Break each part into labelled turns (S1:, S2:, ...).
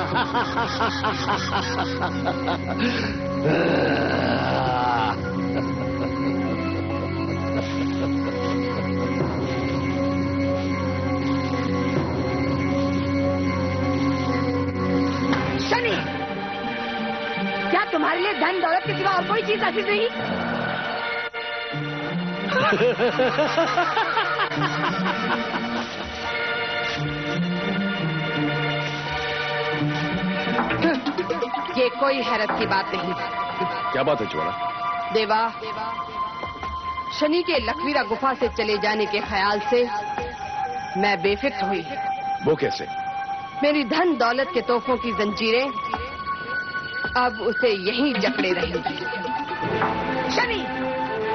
S1: शनि, क्या तुम्हारे लिए धन दौलत के सिवा और कोई चीज ऐसी नहीं? ये कोई हैरत की बात नहीं।
S2: क्या बात है ज्वाला?
S1: देवा, शनि के लखवीरा गुफा से चले जाने के ख्याल से मैं बेफिक्र हुई।
S2: वो कैसे?
S1: मेरी धन दौलत के तोहफों की जंजीरें अब उसे यहीं जकड़े रहेंगी। शनि,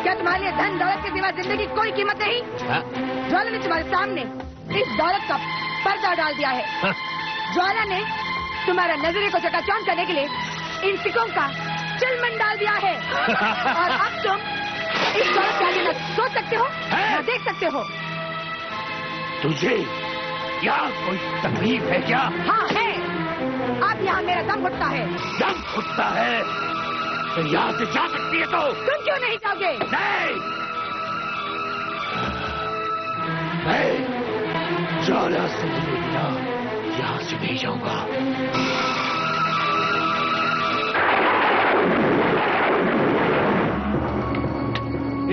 S1: क्या तुम्हारे लिए धन दौलत के सिवा जिंदगी की कोई कीमत नहीं? ज्वाला ने तुम्हारे सामने इस दौलत का पर्दा डाल दिया है। ज्वाला ने तुम्हारा नजरे को चकाचौंध करने के लिए इन सिक्कों का चिलमन डाल दिया है। और अब तुम इस दौलत के आगे न सोच सकते हो न देख सकते हो।
S2: तुझे क्या कोई तकलीफ है क्या?
S1: हाँ है। अब यहाँ मेरा दम घुटता है।
S2: दम घुटता है? तो यहाँ से जा सकती है तो?
S1: तुम क्यों नहीं जाओगे?
S2: नहीं, मैं ज्वाला से लिए बिना यहाँ से नहीं जाऊंगा।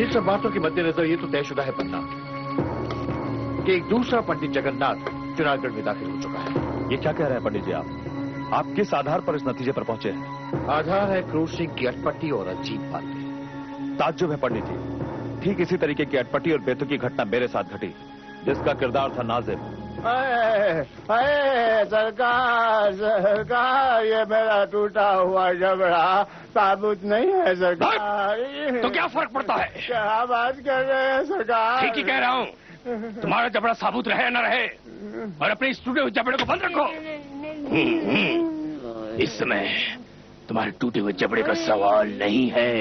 S2: इन सब बातों के मद्देनजर ये तो तयशुदा है पन्ना कि एक दूसरा पंडित जगन्नाथ चुनारगढ़ में दाखिल हो चुका है।
S3: ये क्या कह रहे हैं पंडित जी आप किस आधार पर इस नतीजे पर पहुंचे हैं?
S2: आधार है क्रूर सिंह की अटपटी और अजीब बातें।
S3: ताज्जुब है पंडित जी, ठीक इसी तरीके की अटपटी और बेतुकी घटना मेरे साथ घटी, जिसका किरदार था नाजिम।
S4: सरकार सरकार, ये मेरा टूटा हुआ जबड़ा साबुत नहीं है सरकार।
S2: तो क्या फर्क पड़ता है?
S4: क्या बात कर रहे हैं सरकार?
S2: ठीक ही कह रहा हूँ। तुम्हारा जबड़ा साबुत रहे न रहे, और अपने इस टूटे हुए जबड़े को बंद रखो। इस समय तुम्हारे टूटे हुए जबड़े का सवाल नहीं है,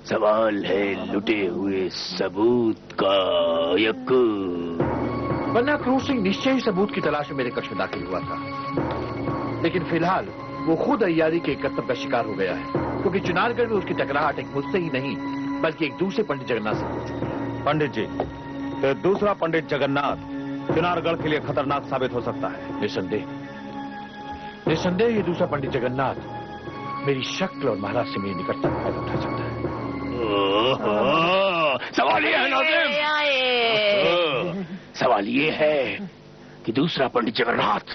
S2: सवाल है लुटे हुए सबूत का। यक्कू वरना क्रूर सिंह निश्चय ही सबूत की तलाश में मेरे कक्ष में दाखिल हुआ था, लेकिन फिलहाल वो खुद अय्यारी के कर्तव्य का शिकार हो गया है, क्योंकि चुनारगढ़ में उसकी टकराहट एक मुझसे ही नहीं बल्कि एक दूसरे पंडित जगन्नाथ से हो चुकी है।
S3: पंडित जी, तो दूसरा पंडित जगन्नाथ चुनारगढ़ के लिए खतरनाक साबित हो सकता है।
S2: निसंदेह ये दूसरा पंडित जगन्नाथ मेरी शक्ल और महाराज से मेरी निकटता का फायदा उठा सकता है। सवाल ये है नाज़िम, सवाल ये है कि दूसरा पंडित जगन्नाथ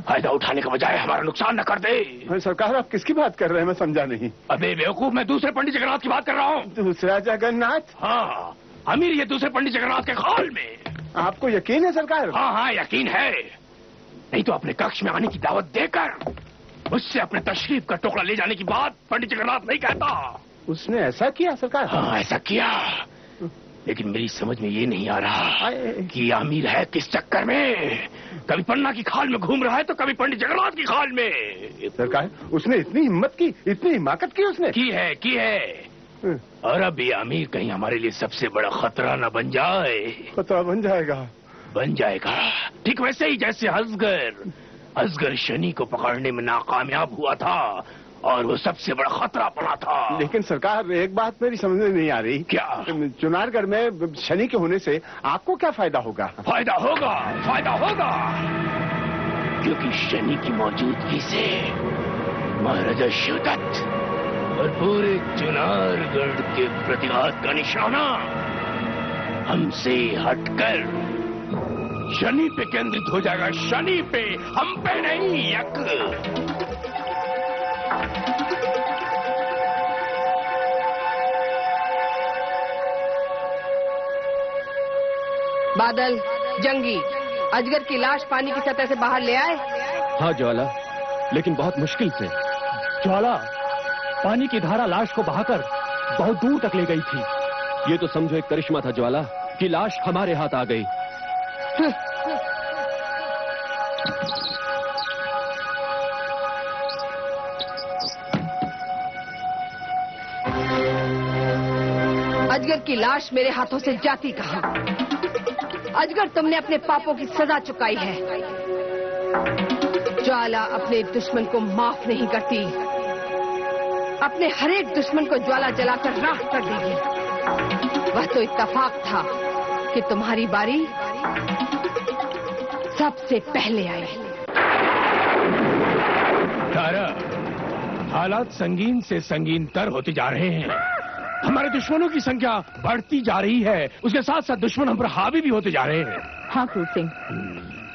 S2: फायदा उठाने के बजाय हमारा नुकसान न कर दे।
S4: सरकार, आप किसकी बात कर रहे हैं? मैं समझा नहीं।
S2: अबे बेवकूफ, मैं दूसरे पंडित जगन्नाथ की बात कर रहा हूँ।
S4: दूसरा जगन्नाथ?
S2: हाँ, अमीर ये दूसरे पंडित जगन्नाथ के खाल में।
S4: आपको यकीन है सरकार?
S2: हाँ हाँ, यकीन है। नहीं तो अपने कक्ष में आने की दावत देकर मुझसे अपने तशरीफ का टुकड़ा ले जाने की बात पंडित जगन्नाथ नहीं कहता।
S4: उसने ऐसा किया सरकार?
S2: हाँ, ऐसा किया, लेकिन मेरी समझ में ये नहीं आ रहा कि आमिर है किस चक्कर में। कभी पन्ना की खाल में घूम रहा है तो कभी पंडित जगन्नाथ की खाल में।
S4: सरकार, उसने इतनी हिम्मत की, इतनी हिमाकत की उसने?
S2: की है। और अब ये आमिर कहीं हमारे लिए सबसे बड़ा खतरा न बन जाए।
S4: खतरा बन जाएगा?
S2: बन जाएगा, ठीक वैसे ही जैसे असगर शनि को पकड़ने में नाकामयाब हुआ था और वो सबसे बड़ा खतरा बना था।
S4: लेकिन सरकार, एक बात मेरी समझ में नहीं आ रही।
S2: क्या?
S4: चुनारगढ़ में शनि के होने से आपको क्या फायदा होगा?
S2: फायदा होगा, क्योंकि शनि की मौजूदगी से महाराजा शिवदत्त और पूरे चुनारगढ़ के प्रतिघात का निशाना हमसे हटकर शनि पे केंद्रित हो जाएगा। शनि पे, हम पे नहीं। यक
S1: बादल, जंगी, अजगर की लाश पानी की सतह से बाहर ले आए?
S3: हाँ ज्वाला, लेकिन बहुत मुश्किल से।
S5: ज्वाला, पानी की धारा लाश को बहाकर बहुत दूर तक ले गई थी।
S3: ये तो समझो एक करिश्मा था ज्वाला, कि लाश हमारे हाथ आ गई।
S1: अजगर की लाश मेरे हाथों से जाती कहाँ? अजगर, तुमने अपने पापों की सजा चुकाई है। ज्वाला अपने दुश्मन को माफ नहीं करती। अपने हर एक दुश्मन को ज्वाला जलाकर राख कर देगी। वह तो इत्तेफाक था कि तुम्हारी बारी सबसे पहले आई।
S2: तारा, हालात संगीन से संगीनतर होते जा रहे हैं। हमारे दुश्मनों की संख्या बढ़ती जा रही है, उसके साथ साथ दुश्मन हम पर हावी भी होते जा रहे हैं।
S6: हाँ क्रूर सिंह,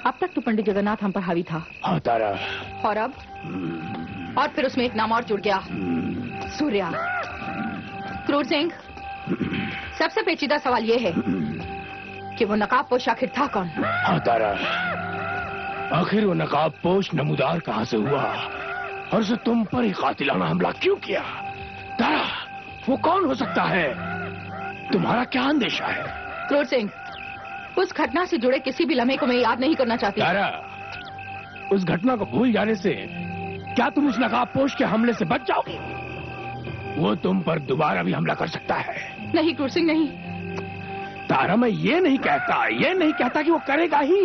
S6: अब तक तो पंडित जगन्नाथ हम पर हावी था।
S2: हाँ तारा।
S6: और अब? और फिर उसमें एक नाम और जुड़ गया, सूर्या। क्रूर सिंह, सबसे पेचीदा सवाल ये है कि वो नकाबपोश आखिर था कौन?
S2: हाँ तारा, आखिर वो नकाबपोश नमूदार कहाँ से हुआ और उसे तुम पर ही कातिलाना हमला क्यों किया? तारा, वो कौन हो सकता है? तुम्हारा क्या अंदेशा है?
S6: क्रूर सिंह, उस घटना से जुड़े किसी भी लम्हे को मैं याद नहीं करना चाहती।
S2: तारा, उस घटना को भूल जाने से क्या तुम उस नकाबपोश के हमले से बच जाओगी? वो तुम पर दोबारा भी हमला कर सकता है।
S6: नहीं क्रूर सिंह, नहीं।
S2: तारा, मैं ये नहीं कहता कि वो करेगा ही,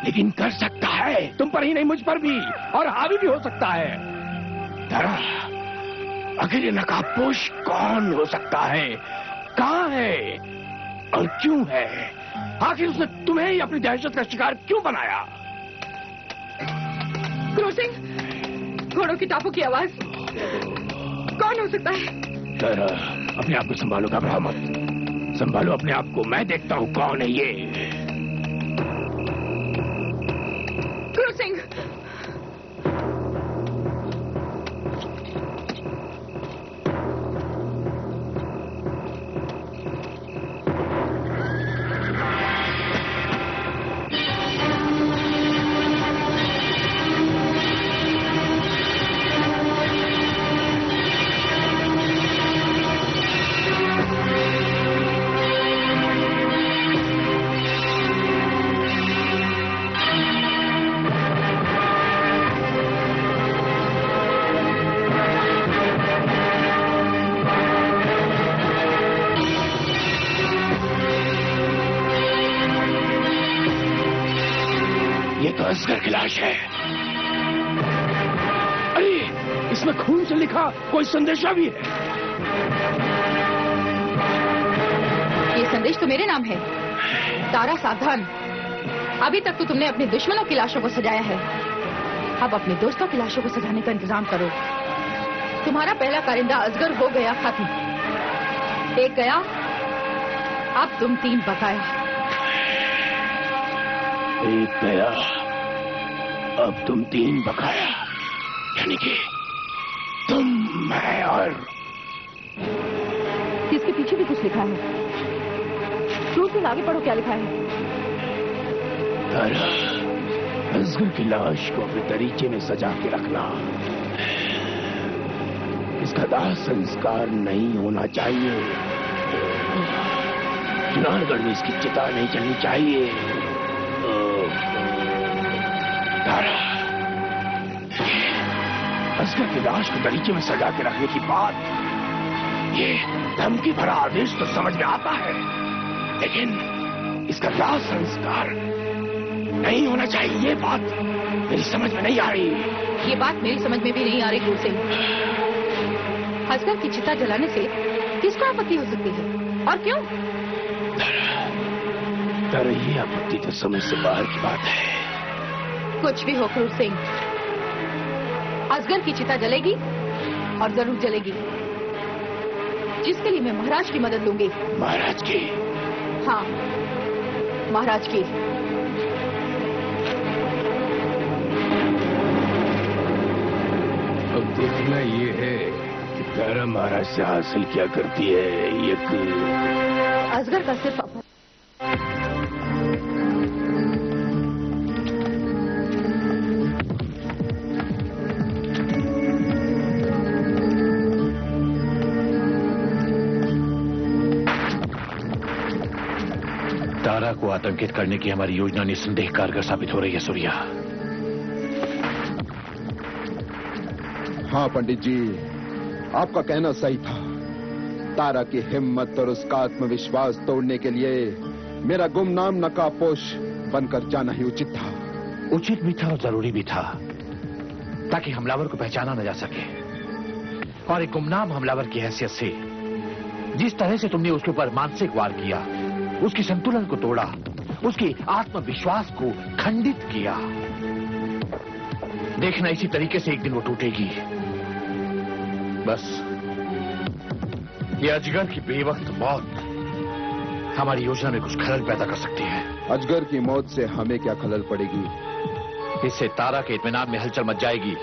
S2: लेकिन कर सकता है। तुम पर ही नहीं, मुझ पर भी, और हावी भी हो सकता है। तारा, आखिर ये नकाबपोश कौन हो सकता है? कहाँ है और क्यों है? आखिर उसने तुम्हें ही अपनी दहशत का शिकार क्यों बनाया?
S6: क्रूर सिंह, घोड़ों की टापों की आवाज, कौन हो सकता है?
S2: तारा, अपने आप को संभालो, घबराओ मत। संभालो अपने आप को, मैं देखता हूँ कौन है ये।
S6: क्रूर सिंह,
S2: असगर की लाश है। अरे, इसमें खून से लिखा कोई संदेशा भी है।
S6: ये संदेश तो मेरे नाम है। तारा, सावधान। अभी तक तो तुमने अपने दुश्मनों की लाशों को सजाया है, अब अपने दोस्तों की लाशों को सजाने का इंतजाम करो। तुम्हारा पहला कारिंदा असगर हो गया खत्म। एक गया, अब तुम 3 बकाया।
S2: एक गया, अब तुम 3 बकाया, यानी कि तुम, मैं और
S6: इसके पीछे भी कुछ लिखा है। दूसरे आगे पढ़ो क्या लिखा है।
S2: तारा, असगर की लाश को अपने दरीचे में सजा के रखना। इसका दाह संस्कार नहीं होना चाहिए। जुनारगढ़ में इसकी चिता नहीं चलनी चाहिए। तारा, असगर की लाश को दरीचे में सजा के रखने की बात, ये धमकी भरा आदेश तो समझ में आता है, लेकिन इसका दाह संस्कार नहीं होना चाहिए, ये बात मेरी समझ में नहीं आ रही।
S6: ये बात मेरी समझ में भी नहीं आ रही क्रूर सिंह। असगर की चिता जलाने से किसको आपत्ति हो सकती है और क्यों?
S2: तारा, ये आपत्ति तो समझ से बाहर की बात है।
S6: कुछ भी हो क्रूर सिंह, असगर की चिता जलेगी और जरूर जलेगी, जिसके लिए मैं महाराज की मदद लूंगी।
S2: महाराज की?
S6: हाँ, महाराज की।
S2: अब देखना ये है कि तारा महाराज से हासिल क्या करती है। एक
S6: असगर का सिर्फ
S2: तारा को आतंकित करने की हमारी योजना निस्संदेह कारगर साबित हो रही है सूर्या।
S7: हाँ पंडित जी, आपका कहना सही था। तारा की हिम्मत और उसका आत्मविश्वास तोड़ने के लिए मेरा गुमनाम नकाबपोश बनकर जाना ही उचित था।
S2: उचित भी था और जरूरी भी था। ताकि हमलावर को पहचाना न जा सके। और एक गुमनाम हमलावर की हैसियत से जिस तरह से तुमने उसके ऊपर मानसिक वार किया, उसकी संतुलन को तोड़ा, उसकी आत्मविश्वास को खंडित किया, देखना इसी तरीके से एक दिन वो टूटेगी। बस ये अजगर की बेवक्त मौत हमारी योजना में कुछ खलल पैदा कर सकती है।
S7: अजगर की मौत से हमें क्या खलल पड़ेगी?
S2: इससे तारा के इत्मीनान में हलचल मच जाएगी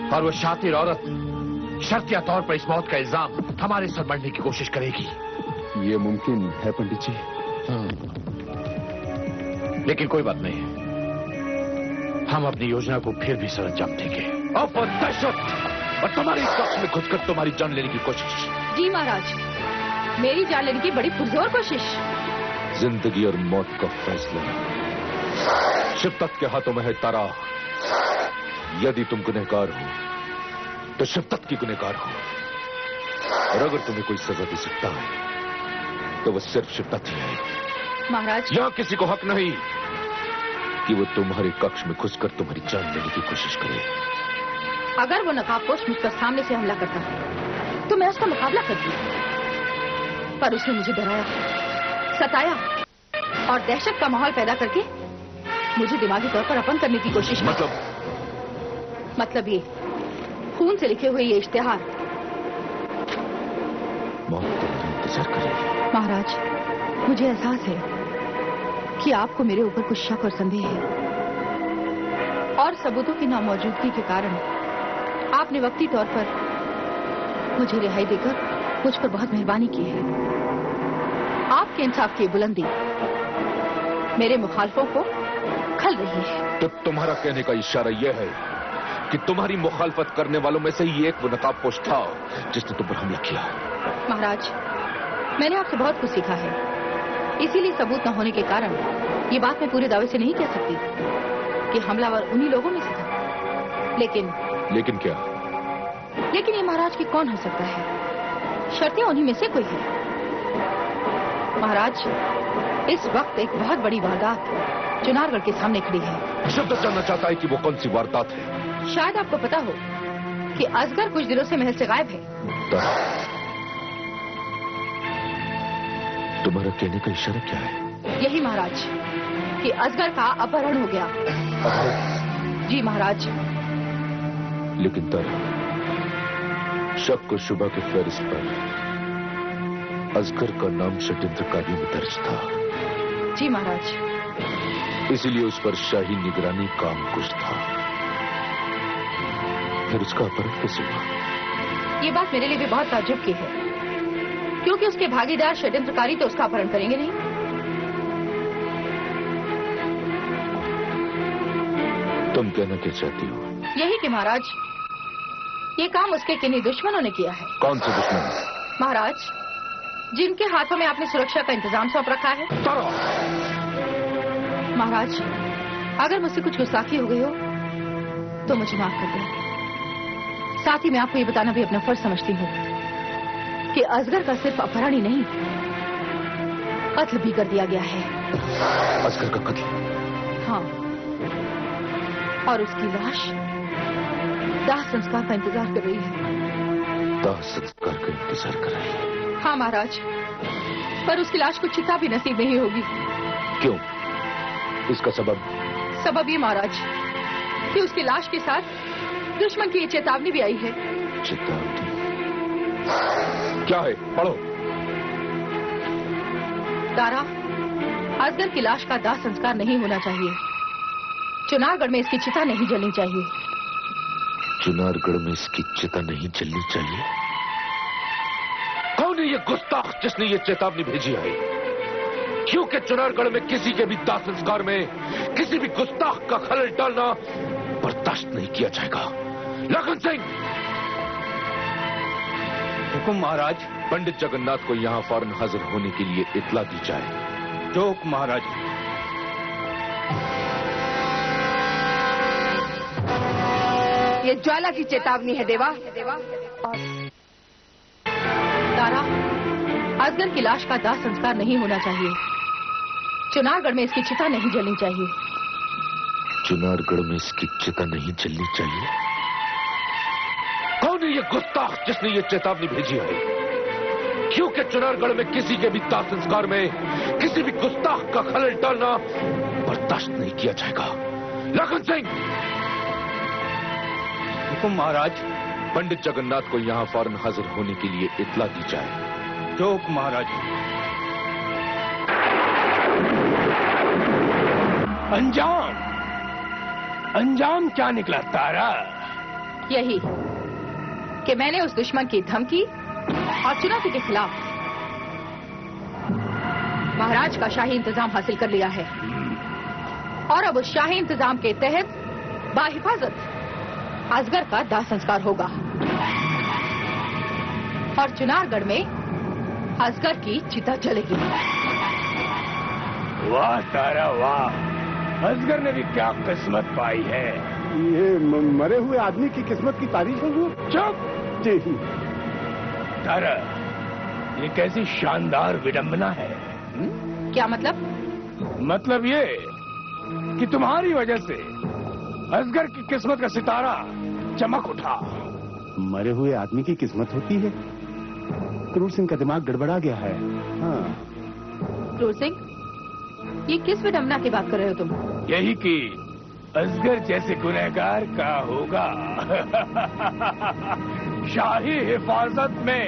S2: और वो शातिर औरत शर्तिया तौर पर इस मौत का इल्जाम हमारे सर मढ़ने की कोशिश करेगी।
S7: ये मुमकिन है पंडित जी।
S2: लेकिन कोई बात नहीं, हम अपनी योजना को फिर भी सरंजाम देंगे। अब दहशत और तुम्हारी कक्ष में घुसकर तुम्हारी जान लेने की कोशिश।
S6: जी महाराज, मेरी जान लेने की बड़ी पुरजोर कोशिश।
S3: जिंदगी और मौत का फैसला शिव तत्व के हाथों में है तारा। यदि तुम गुनहगार हो तो शिव तत्व की गुनहगार हो, और अगर तुम्हें कोई सजा दे सकता है तो वो सिर्फ शिव तत्व ही है।
S6: महाराज,
S3: यहां किसी को हक नहीं कि वो तुम्हारे कक्ष में घुसकर तुम्हारी जान लेने की कोशिश करे।
S6: अगर वो नकाबपोश मुझ पर सामने से हमला करता तो मैं उसका मुकाबला करती, पर उसने मुझे डराया, सताया और दहशत का माहौल पैदा करके मुझे दिमागी तौर पर अपंग करने की कोशिश की। मतलब ये खून से लिखे हुए ये इश्तिहार।
S3: मौत तुम्हारा इंतजार करेगी।
S6: महाराज, मुझे एहसास है कि आपको मेरे ऊपर कुछ शक और संदेह है, और सबूतों की नामौजूदगी के कारण आपने वक्ती तौर पर मुझे रिहाई देकर मुझ पर बहुत मेहरबानी की है। आपके इंसाफ की बुलंदी मेरे मुखालफों को खल रही है।
S3: तो तुम्हारा कहने का इशारा यह है कि तुम्हारी मुखालफत करने वालों में से ही एक वो नकाबपोश था जिसने तुम पर हमला किया।
S6: महाराज, मैंने आपसे बहुत कुछ सीखा है, इसीलिए सबूत न होने के कारण ये बात मैं पूरे दावे से नहीं कह सकती कि हमलावर उन्हीं लोगों में से था। लेकिन
S3: क्या?
S6: लेकिन ये महाराज की कौन हो सकता है? शर्तियां उन्हीं में से कोई है। महाराज, इस वक्त एक बहुत बड़ी वारदात चुनारगढ़ के सामने खड़ी है।
S3: शब्द जानना चाहता है कि वो कौन सी वारदात है।
S6: शायद आपको पता हो कि असगर कुछ दिनों से महल से गायब है।
S3: तुम्हारा कहने का इशारा क्या है?
S6: यही महाराज कि असगर का अपहरण हो गया। जी महाराज।
S3: लेकिन तारा, शक और शुबा के फहरिस्त पर असगर का नाम षड्यंत्रकारियों में दर्ज था।
S6: जी महाराज।
S3: इसीलिए उस पर शाही निगरानी का अंकुश था। फिर उसका अपहरण कैसे हुआ?
S6: ये बात मेरे लिए भी बहुत ताज्जुब की है, क्योंकि उसके भागीदार षड्यंत्रकारी तो उसका अपहरण करेंगे नहीं।
S3: तुम कहना क्या चाहती हो?
S6: यही कि महाराज, ये काम उसके किन्हीं दुश्मनों ने किया है।
S3: कौन से दुश्मन?
S6: महाराज, जिनके हाथों में आपने सुरक्षा का इंतजाम सौंप रखा है। महाराज, अगर मुझसे कुछ गुस्ताखी हो गई हो तो मुझे माफ कर दें। साथ ही मैं आपको ये बताना भी अपना फर्ज समझती हूँ कि असगर का सिर्फ अपहरण ही नहीं, कत्ल भी कर दिया गया है।
S3: असगर का कत्ल?
S6: हाँ, और उसकी लाश दाह संस्कार का इंतजार कर रही है।
S3: दाह संस्कार का इंतजार कर रही है?
S6: हाँ महाराज, पर उसकी लाश को चिता भी नसीब नहीं होगी।
S3: क्यों? इसका सबब?
S6: सबब ये महाराज कि उसकी लाश के साथ दुश्मन की ये चेतावनी भी आई है।
S3: चेतावनी? क्या है? पढ़ो।
S6: तारा, असगर की लाश का दाह संस्कार नहीं होना चाहिए। चुनारगढ़ में इसकी चिता नहीं जलनी चाहिए।
S3: चुनारगढ़ में इसकी चिता नहीं जलनी चाहिए? कौन है ये गुस्ताख जिसने ये चेतावनी भेजी है? क्योंकि चुनारगढ़ में किसी के भी दाह संस्कार में किसी भी गुस्ताख का खलल डालना बर्दाश्त नहीं किया जाएगा। लखन सिंह!
S5: हुकुम महाराज।
S3: पंडित जगन्नाथ को यहाँ फौरन हाजिर होने के लिए इतला दी जाए।
S5: जो हुक्म महाराज।
S1: ये ज्वाला की चेतावनी है देवा।
S6: तारा, असगर की लाश का दाह संस्कार नहीं होना चाहिए। चुनारगढ़ में इसकी चिता नहीं जलनी चाहिए।
S3: चुनारगढ़ में इसकी चिता नहीं जलनी चाहिए? कौन है ये गुस्ताख जिसने ये चेतावनी भेजी है? क्योंकि चुनारगढ़ में किसी के भी दाह संस्कार में किसी भी गुस्ताख का खलल डालना बर्दाश्त नहीं किया जाएगा। लखन सिंह!
S2: हुकुम महाराज।
S3: पंडित जगन्नाथ को यहां फौरन हाजिर होने के लिए इत्तला दी जाए।
S2: जो हुकुम महाराज। अंजाम क्या निकला तारा?
S6: यही कि मैंने उस दुश्मन की धमकी और चुनौती के खिलाफ महाराज का शाही इंतजाम हासिल कर लिया है और अब उस शाही इंतजाम के तहत बाहिफाजत असगर का दाह संस्कार होगा और चुनारगढ़ में असगर की चिता जलेगी।
S2: वाह तारा वाह, असगर ने भी क्या किस्मत पाई है।
S4: ये मरे हुए आदमी की किस्मत की तारीफ है वो।
S2: चुप
S4: जी।
S2: तारा, ये कैसी शानदार विडंबना है।
S6: क्या मतलब?
S2: मतलब ये कि तुम्हारी वजह से असगर की किस्मत का सितारा चमक उठा।
S4: मरे हुए आदमी की किस्मत होती है? क्रूर सिंह का दिमाग गड़बड़ा गया है। हाँ।
S6: क्रूर सिंह, ये किस विडंबना की बात कर रहे हो तुम?
S2: यही कि असगर जैसे गुनहगार का होगा शाही हिफाजत में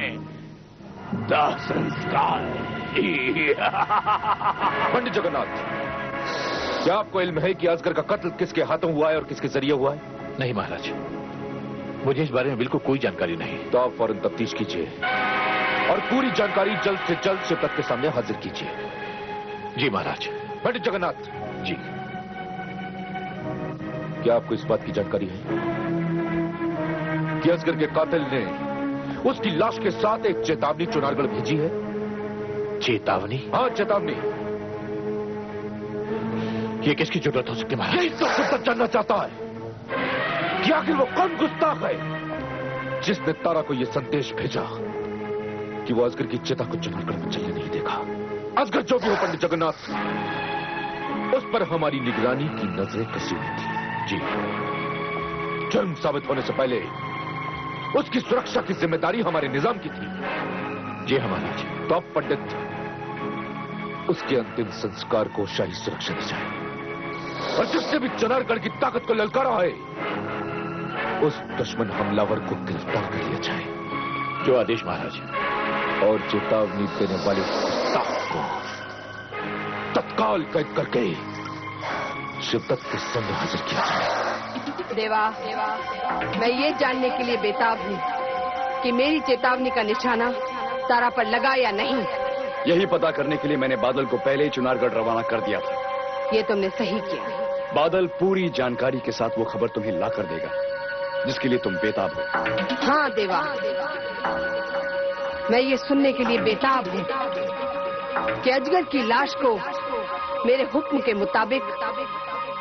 S2: दाह संस्कार।
S3: पंडित जगन्नाथ, क्या आपको इल्म है कि असगर का कत्ल किसके हाथों हुआ है और किसके जरिए हुआ है?
S2: नहीं महाराज, मुझे इस बारे में बिल्कुल कोई जानकारी नहीं।
S3: तो आप फौरन तफ्तीश कीजिए और पूरी जानकारी जल्द से जल्द शिवदत्त के सामने हाजिर कीजिए।
S2: जी महाराज।
S3: पंडित जगन्नाथ
S2: जी।
S3: क्या आपको इस बात की जानकारी है कि असगर के कातिल ने उसकी लाश के साथ एक चेतावनी चुनारगढ़ भेजी है?
S2: चेतावनी?
S3: हाँ, चेतावनी।
S2: ये किसकी जरूरत हो सकती है महाराज?
S3: यही तो शिवदत्त जानना चाहता है कि आखिर वो कौन गुस्ताख है जिसने तारा को यह संदेश भेजा कि वो असगर की चिता को चुनारगढ़ में चलने नहीं देगा। असगर जो भी हो पंडित जगन्नाथ, उस पर हमारी निगरानी की नजरें कसी हुई थी।
S2: जी।
S3: जुर्म साबित होने से पहले उसकी सुरक्षा की जिम्मेदारी हमारे निजाम की थी।
S2: जी महाराज।
S3: तो अब पंडित उसके अंतिम संस्कार को शाही सुरक्षा दी जाए और जिससे भी चुनारगढ़ की ताकत को ललकारा है उस दुश्मन हमलावर को गिरफ्तार कर लिया जाए।
S2: जो आदेश महाराज।
S3: और चेतावनी देने वाले गुस्ताख को तत्काल कैद करके शिवदत्त के सामने हाजिर किया जाए।
S1: देवा, मैं ये जानने के लिए बेताब हूँ कि मेरी चेतावनी का निशाना तारा पर लगा या नहीं।
S8: यही पता करने के लिए मैंने बादल को पहले ही चुनारगढ़ रवाना कर दिया था।
S1: ये तुमने सही किया।
S8: बादल पूरी जानकारी के साथ वो खबर तुम्हें ला कर देगा जिसके लिए तुम बेताब हो।
S1: हाँ देवा, मैं ये सुनने के लिए बेताब हूँ कि अजगर की लाश को मेरे हुक्म के मुताबिक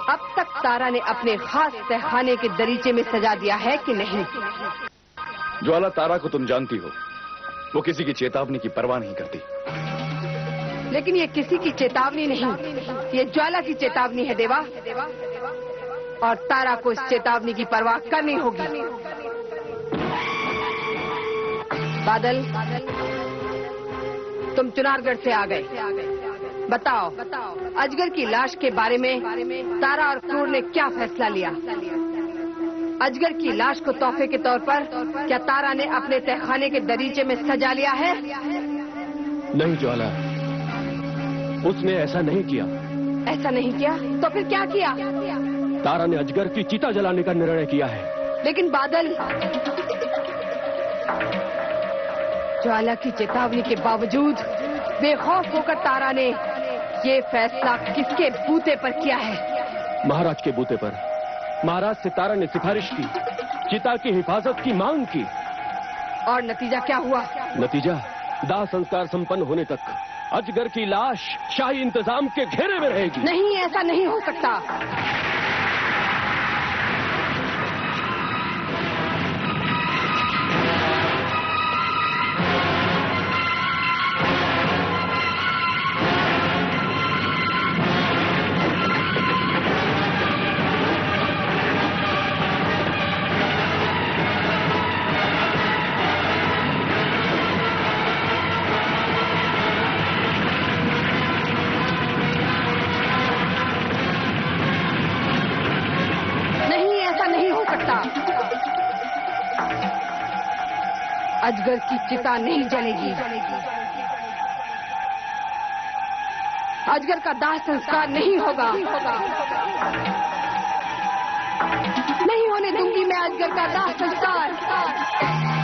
S1: अब तक तारा ने अपने खास तहखाने के दरीचे में सजा दिया है कि नहीं।
S8: ज्वाला तारा को तुम जानती हो, वो किसी की चेतावनी की परवाह नहीं करती।
S1: लेकिन ये किसी की चेतावनी नहीं, ये ज्वाला की चेतावनी है देवा, और तारा को इस चेतावनी की परवाह करनी होगी। बादल, तुम चुनारगढ़ से आ गए, बताओ अजगर की लाश के बारे में तारा और क्रूर ने क्या फैसला लिया? अजगर की लाश को तोहफे के तौर पर क्या तारा ने अपने तहखाने के दरीचे में सजा लिया है?
S5: नहीं ज्वाला, उसने ऐसा नहीं किया।
S1: ऐसा नहीं किया तो फिर क्या किया?
S5: तारा ने अजगर की चिता जलाने का निर्णय किया है।
S1: लेकिन बादल, ज्वाला की चेतावनी के बावजूद बेखौफ होकर तारा ने ये फैसला किसके बूते पर किया है?
S5: महाराज के बूते पर। महाराज से तारा ने सिफारिश की, चिता की हिफाजत की मांग की।
S1: और नतीजा क्या हुआ?
S5: नतीजा, दाह संस्कार संपन्न होने तक अजगर की लाश शाही इंतजाम के घेरे में रहेगी।
S1: नहीं, ऐसा नहीं हो सकता। अजगर की चिता नहीं जलेगी। अजगर का दाह संस्कार नहीं होगा। नहीं होने दूंगी मैं अजगर का दाह संस्कार।